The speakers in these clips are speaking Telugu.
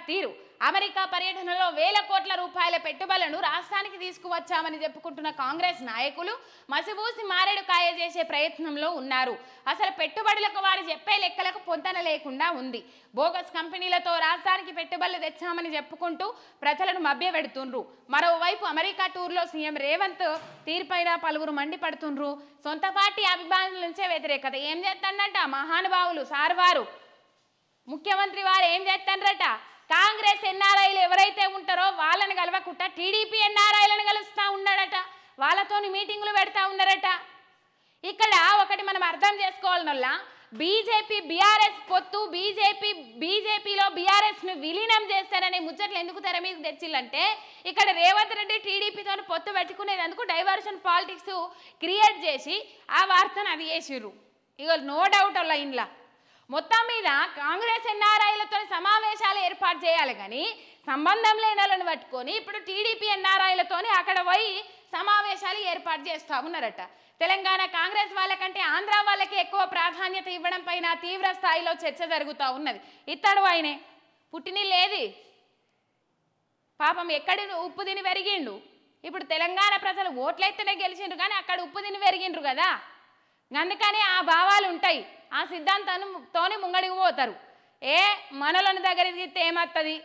తీరు. అమెరికా పర్యటనలో వేల కోట్ల రూపాయల పెట్టుబడులను రాష్ట్రానికి తీసుకువచ్చామని చెప్పుకుంటున్న కాంగ్రెస్ నాయకులు మసిబూసి మారేడు కాయ చేసే ప్రయత్నంలో ఉన్నారు. అసలు పెట్టుబడులకు వారు చెప్పే లెక్కలకు పొంతన లేకుండా ఉంది. బోగస్ కంపెనీలతో రాష్ట్రానికి పెట్టుబడులు తెచ్చామని చెప్పుకుంటూ ప్రజలను మభ్యపెడుతుండ్రు. మరోవైపు అమెరికా టూర్లో సీఎం రేవంత్ తీరుపైన పలువురు మండిపడుతుండ్రు. సొంత పార్టీ అభిమానుల నుంచే వ్యతిరేకత. ఏం చేస్తానట మహానుభావులు సార్ వారు, ముఖ్యమంత్రి వారు ఏం చేస్తానరట, కాంగ్రెస్ ఎన్ఆర్ఐలు ఎవరైతే ఉంటారో వాళ్ళని కలవకుండా టీడీపీ ఎన్ఆర్ఐలను కలుస్తూ ఉన్నాడట, వాళ్ళతోని మీటింగులు పెడతా ఉన్నారట. ఇక్కడ ఒకటి మనం అర్థం చేసుకోవాలనల్లా, బీజేపీ బీఆర్ఎస్ పొత్తు, బీజేపీలో బీఆర్ఎస్ను విలీనం చేస్తారనే ముచ్చట్లు ఎందుకు తెర మీదకి తెచ్చిల్లంటే, ఇక్కడ రేవంత్ రెడ్డి టీడీపీతో పొత్తు పెట్టుకునేందుకు డైవర్షన్ పాలిటిక్స్ క్రియేట్ చేసి ఆ వార్తను అది చేసిర్రు. ఇక నో డౌట్ అలా ఇంట్లో మొత్తం మీద కాంగ్రెస్ ఎన్ఆర్ఐలతో సమావేశాలు ఏర్పాటు చేయాలి కానీ సంబంధం లేని వాళ్ళని పట్టుకొని ఇప్పుడు టీడీపీ ఎన్ఆర్ఐలతో అక్కడ పోయి సమావేశాలు ఏర్పాటు చేస్తూ ఉన్నారట. తెలంగాణ కాంగ్రెస్ వాళ్ళకంటే ఆంధ్ర వాళ్ళకి ఎక్కువ ప్రాధాన్యత ఇవ్వడం పైన తీవ్ర స్థాయిలో చర్చ జరుగుతూ ఉన్నది. ఇతడు ఆయనే పుట్టినిల్లేది పాపం ఎక్కడి ఉప్పు తిని పెరిగిండు. ఇప్పుడు తెలంగాణ ప్రజలు ఓట్లెత్తనే గెలిచిండ్రు కానీ అక్కడ ఉప్పు తిని పెరిగిండ్రు కదా, అందుకని ఆ భావాలు ఉంటాయి. ఆ సిద్ధాంతంతోనే ముంగడికి పోతారు. మనలోని దగ్గరికి తీస్తే ఏమవుతుంది.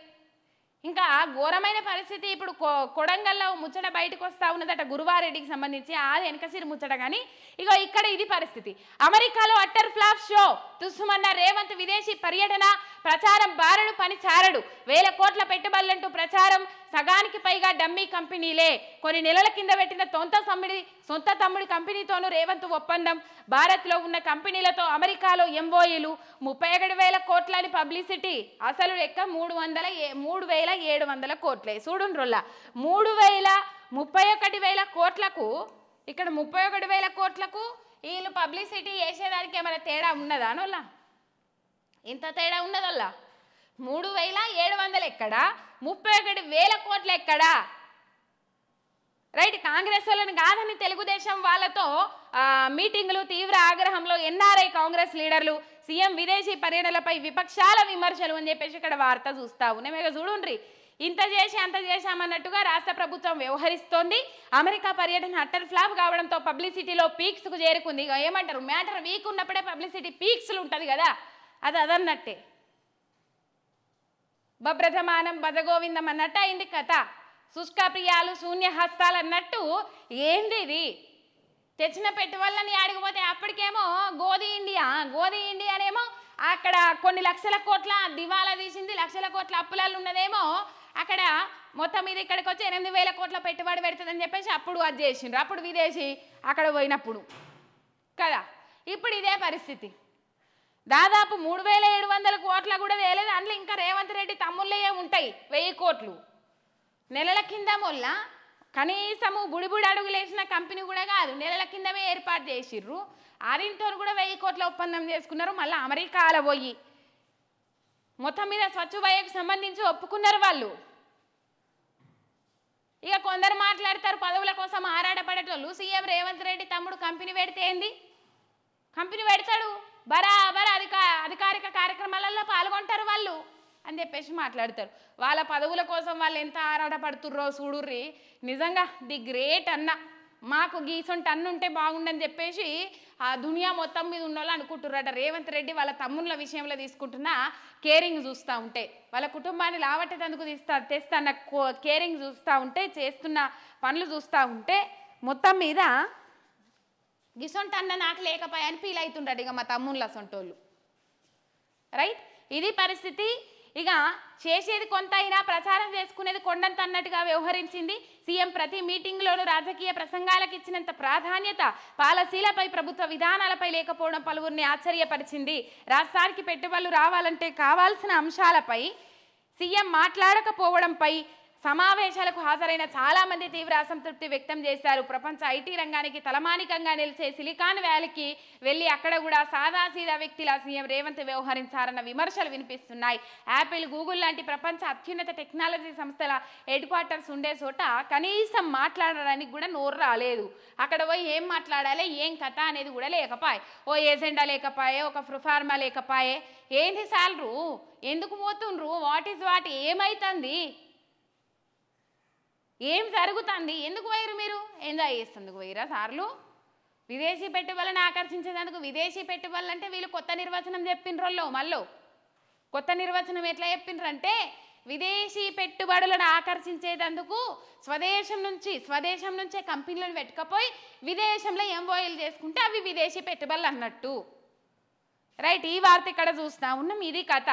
ఇంకా ఘోరమైన పరిస్థితి ఇప్పుడు కొడంగల్లో ముచ్చట బయటకు వస్తూ ఉన్నదట గురువారెడ్డికి సంబంధించి, అది వెనకసిరి ముచ్చట. కానీ ఇగో ఇక్కడ ఇది పరిస్థితి. అమెరికాలో అట్టర్ ఫ్లాప్ షో తుస్సుమన్న రేవంత్ విదేశీ పర్యటన, ప్రచారం బారడు పని చారడు, వేల కోట్ల పెట్టుబడులంటూ ప్రచారం, సగానికి పైగా డమ్మీ కంపెనీలే. కొన్ని నెలల కింద పెట్టిన సొంత తమ్ముడి కంపెనీతోనూ రేవంత్ ఒప్పందం, భారత్లో ఉన్న కంపెనీలతో అమెరికాలో ఎంఓఈలు, 31,000 కోట్లని పబ్లిసిటీ. అసలు లెక్క 3,700 కోట్లే. చూడుండ్రొల్లా 31,000 కోట్లకు, ఇక్కడ 31,000 కోట్లకు వీళ్ళు పబ్లిసిటీ చేసేదానికి ఏమైనా తేడా ఉన్నదా నోళ్ళ? ఇంత తేడా ఉన్నదల్లా. 3,700 ఎక్కడా, 31,000 కోట్లు ఎక్కడా? రైట్. కాంగ్రెస్ వాళ్ళని కాదని తెలుగుదేశం వాళ్ళతో మీటింగులు, తీవ్ర ఆగ్రహంలో ఎన్ఆర్ఐ కాంగ్రెస్ లీడర్లు, సీఎం విదేశీ పర్యటనలపై విపక్షాల విమర్శలు అని చెప్పేసి ఇక్కడ వార్త చూస్తా ఉన్నాం. ఇక చూడుండ్రి, ఇంత చేసి అంత చేశామన్నట్టుగా రాష్ట్ర ప్రభుత్వం వ్యవహరిస్తోంది. అమెరికా పర్యటన అట్టర్ ఫ్లాప్ కావడంతో పబ్లిసిటీలో పీక్స్కు చేరుకుంది. ఇక ఏమంటారు, మ్యాటర్ వీక్ ఉన్నప్పుడే పబ్లిసిటీ పీక్స్లు ఉంటుంది కదా, అది అదన్నట్టే. బభ్రజమానం భజగోవిందం అన్నట్టు అయింది కథ. శుష్క ప్రియాలు శూన్య హస్తాలు అన్నట్టు ఏంది ఇది. తెచ్చిన పెట్టుబడులని ఆడిగిపోతే అప్పటికేమో గోధి ఇండియానేమో అక్కడ కొన్ని లక్షల కోట్ల దివాలా తీసింది, లక్షల కోట్ల అప్పులాలు ఉన్నదేమో అక్కడ మొత్తం మీద ఇక్కడికి వచ్చి 8,000 కోట్ల పెట్టుబడి పెడుతుందని చెప్పేసి అప్పుడు అది చేసిండ్రు. అప్పుడు విదేశీ అక్కడ పోయినప్పుడు కదా. ఇప్పుడు ఇదే పరిస్థితి. దాదాపు 3,700 కోట్ల కూడా తేలేదు. అందులో ఇంకా రేవంత్ రెడ్డి తమ్ముళ్ళే ఉంటాయి 1,000 కోట్లు. నెలల కింద మొల్ల కనీసము బుడిబుడి అడుగులేసిన కంపెనీ కూడా కాదు, నెలల కిందమే ఏర్పాటు చేసిర్రు. ఆదింతో కూడా 1,000 కోట్ల ఒప్పందం చేసుకున్నారు. మళ్ళీ అమెరికాలో పోయి మొత్తం మీద స్వచ్ఛ వయకు సంబంధించి ఒప్పుకున్నారు వాళ్ళు. ఇక కొందరు మాట్లాడతారు పదవుల కోసం ఆరాటపడేటోళ్ళు. సీఎం రేవంత్ రెడ్డి తమ్ముడు కంపెనీ పెడితే ఏంది, కంపెనీ పెడతాడు, బరాబర్ అధికారిక కార్యక్రమాలలో పాల్గొంటారు వాళ్ళు అని చెప్పేసి మాట్లాడతారు. వాళ్ళ పదవుల కోసం వాళ్ళు ఎంత ఆరాటపడుతుర్రో చూడుర్రి. నిజంగా ది గ్రేట్ అన్న, మాకు గీసొంటి అన్న ఉంటే బాగుండని చెప్పేసి ఆ దునియా మొత్తం మీద ఉన్నోళ్ళు అనుకుంటుర్రట. రేవంత్ రెడ్డి వాళ్ళ తమ్ముళ్ళ విషయంలో తీసుకుంటున్న కేరింగ్ చూస్తూ ఉంటే, వాళ్ళ కుటుంబాన్ని లావట్టేందుకు తెస్తున్న కేరింగ్ చూస్తూ ఉంటే, చేస్తున్న పనులు చూస్తూ ఉంటే మొత్తం మీద గిసొంటి అన్న నాకు లేకపోయా అని ఫీల్ అవుతుంటాడు ఇక మా తమ్ముళ్ళ సొంటోళ్ళు. రైట్, ఇది పరిస్థితి. ఇక చేసేది కొంత అయినా ప్రచారం చేసుకునేది కొండంత అన్నట్టుగా వ్యవహరించింది సీఎం. ప్రతి మీటింగ్లోనూ రాజకీయ ప్రసంగాలకు ఇచ్చినంత ప్రాధాన్యత పాలసీలపై, ప్రభుత్వ విధానాలపై లేకపోవడం పలువురిని ఆశ్చర్యపరిచింది. రాష్ట్రానికి పెట్టుబడులు రావాలంటే కావాల్సిన అంశాలపై సీఎం మాట్లాడకపోవడంపై సమావేశాలకు హాజరైన చాలా మంది తీవ్ర అసంతృప్తి వ్యక్తం చేశారు. ప్రపంచ ఐటీ రంగానికి తలమానికంగా నిలిచే సిలికాన్ వ్యాలీకి వెళ్ళి అక్కడ కూడా సాదాసీదా వ్యక్తిలా సీఎం రేవంత్ వ్యవహరించారన్న విమర్శలు వినిపిస్తున్నాయి. యాపిల్, గూగుల్ లాంటి ప్రపంచ అత్యున్నత టెక్నాలజీ సంస్థల హెడ్ క్వార్టర్స్ ఉండే చోట కనీసం మాట్లాడడానికి కూడా నోరు రాలేదు. అక్కడ పోయి ఏం మాట్లాడాలి, ఏం కథ అనేది కూడా లేకపాయే. ఓ ఏజెండా లేకపాయే, ఒక ప్రొఫార్మా లేకపాయే. ఏంటి సాలరు, ఎందుకు పోతుండ్రు, వాట్ ఈజ్ వాట్, ఏమైతుంది, ఏం జరుగుతుంది, ఎందుకు పోయారు మీరు? ఎంజాయ్ చేసేందుకు పోయిరా సార్లు? విదేశీ పెట్టుబడులను ఆకర్షించేందుకు. విదేశీ పెట్టుబడులు అంటే వీళ్ళు కొత్త నిర్వచనం చెప్పినరోళ్ళు. మళ్ళీ కొత్త నిర్వచనం ఎట్లా చెప్పిండ్రంటే, విదేశీ పెట్టుబడులను ఆకర్షించేందుకు స్వదేశం నుంచే కంపెనీలను పెట్టుకపోయి విదేశంలో ఎంఓఏలు చేసుకుంటే అవి విదేశీ పెట్టుబడులు అన్నట్టు. రైట్, ఈ వార్త ఇక్కడ చూస్తా ఉన్నాం. ఇది కథ.